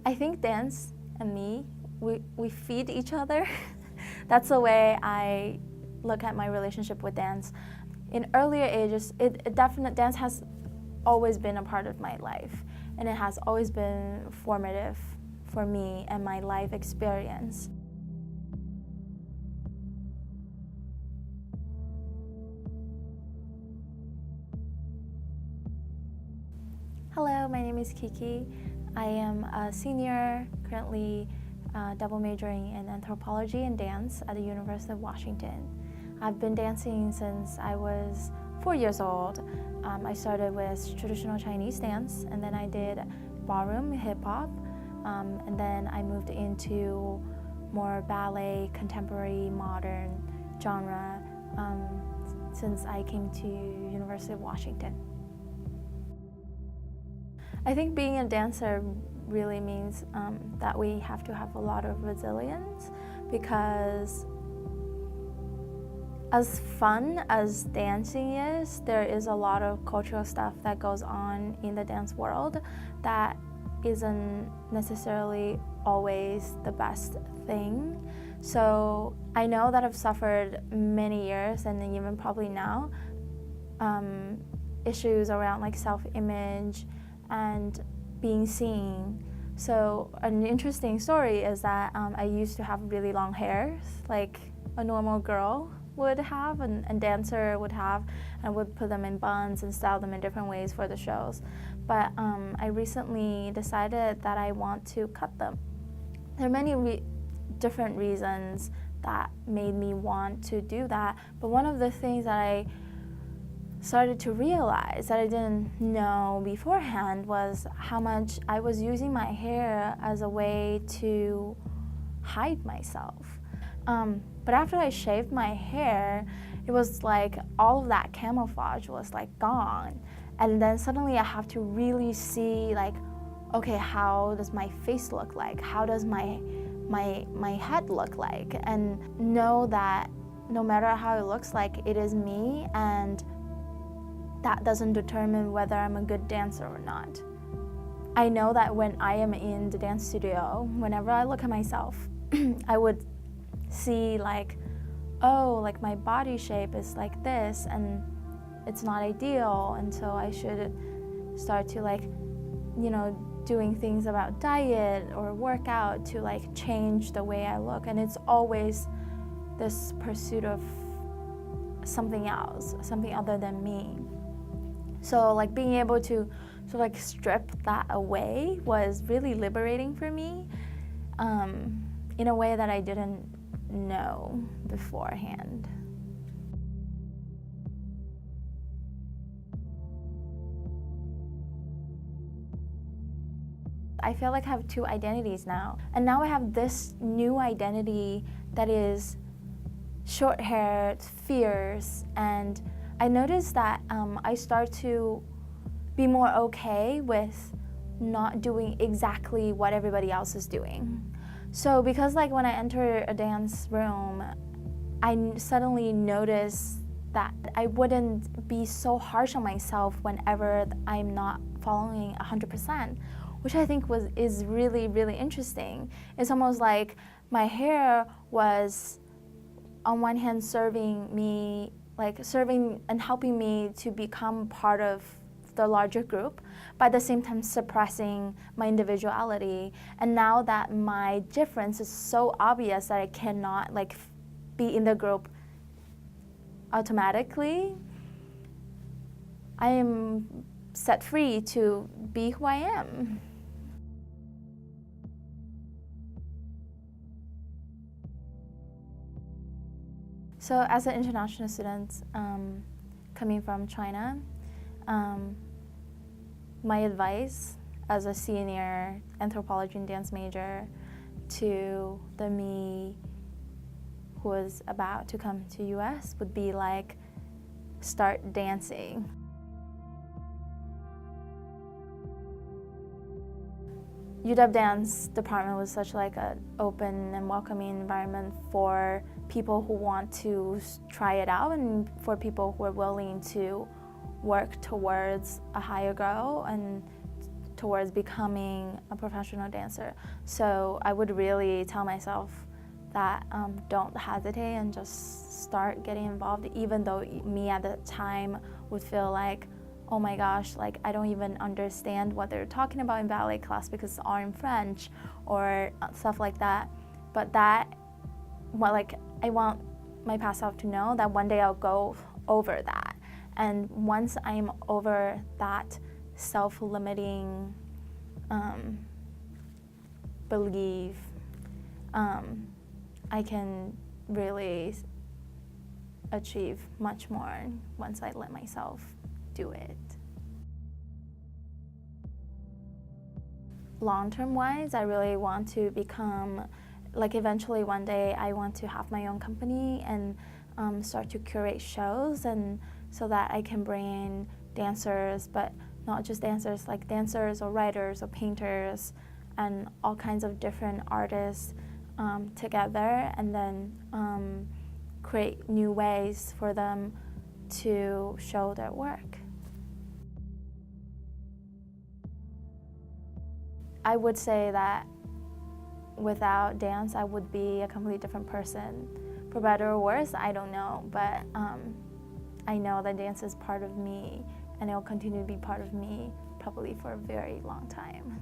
I think dance and me, we feed each other. That's the way I look at my relationship with dance. In earlier ages, dance has always been a part of my life, and it has always been formative for me and my life experience. Hello, my name is Kyki. I am a senior, currently double majoring in anthropology and dance at the University of Washington. I've been dancing since I was 4 years old. I started with traditional Chinese dance, and then I did ballroom, hip hop, and then I moved into more ballet, contemporary, modern genre since I came to University of Washington. I think being a dancer really means that we have to have a lot of resilience, because as fun as dancing is, there is a lot of cultural stuff that goes on in the dance world that isn't necessarily always the best thing. So I know that I've suffered many years, and even probably now, issues around like self-image and being seen. So an interesting story is that I used to have really long hair, like a normal girl would have, and dancer would have. I would put them in buns and style them in different ways for the shows. But I recently decided that I want to cut them. There are many different reasons that made me want to do that, but one of the things that I started to realize that I didn't know beforehand was how much I was using my hair as a way to hide myself. But after I shaved my hair, it was like all of that camouflage was like gone. And then suddenly I have to really see like, okay, how does my face look like? How does my head look like? And know that no matter how it looks like, it is me, and that doesn't determine whether I'm a good dancer or not. I know that when I am in the dance studio, whenever I look at myself, I would see like, oh, like my body shape is like this, and it's not ideal, and so I should start to like, doing things about diet or workout to like change the way I look. And it's always this pursuit of something else, something other than me. So like being able to sort of like strip that away was really liberating for me, in a way that I didn't know beforehand. I feel like I have two identities now. And now I have this new identity that is short-haired, fierce, and I noticed that I start to be more okay with not doing exactly what everybody else is doing. So because like when I enter a dance room, I suddenly notice that I wouldn't be so harsh on myself whenever I'm not following 100%, which I think is really, really interesting. It's almost like my hair was, on one hand, serving and helping me to become part of the larger group, but at the same time suppressing my individuality. And now that my difference is so obvious that I cannot like be in the group automatically, I am set free to be who I am. So as an international student coming from China, my advice as a senior anthropology and dance major to the me who was about to come to US would be like, start dancing. UW Dance department was such like an open and welcoming environment for people who want to try it out, and for people who are willing to work towards a higher goal and towards becoming a professional dancer. So I would really tell myself that don't hesitate and just start getting involved, even though me at the time would feel like, oh my gosh, like I don't even understand what they're talking about in ballet class because it's all in French or stuff like that. But that, well, like I want my past self to know that one day I'll go over that. And once I'm over that self-limiting belief, I can really achieve much more once I let myself do it. Long-term wise, I really want to become, like eventually one day I want to have my own company and start to curate shows, and so that I can bring in dancers, but not just dancers, like dancers or writers or painters and all kinds of different artists together, and then create new ways for them to show their work. I would say that without dance, I would be a completely different person. For better or worse, I don't know, but I know that dance is part of me, and it will continue to be part of me probably for a very long time.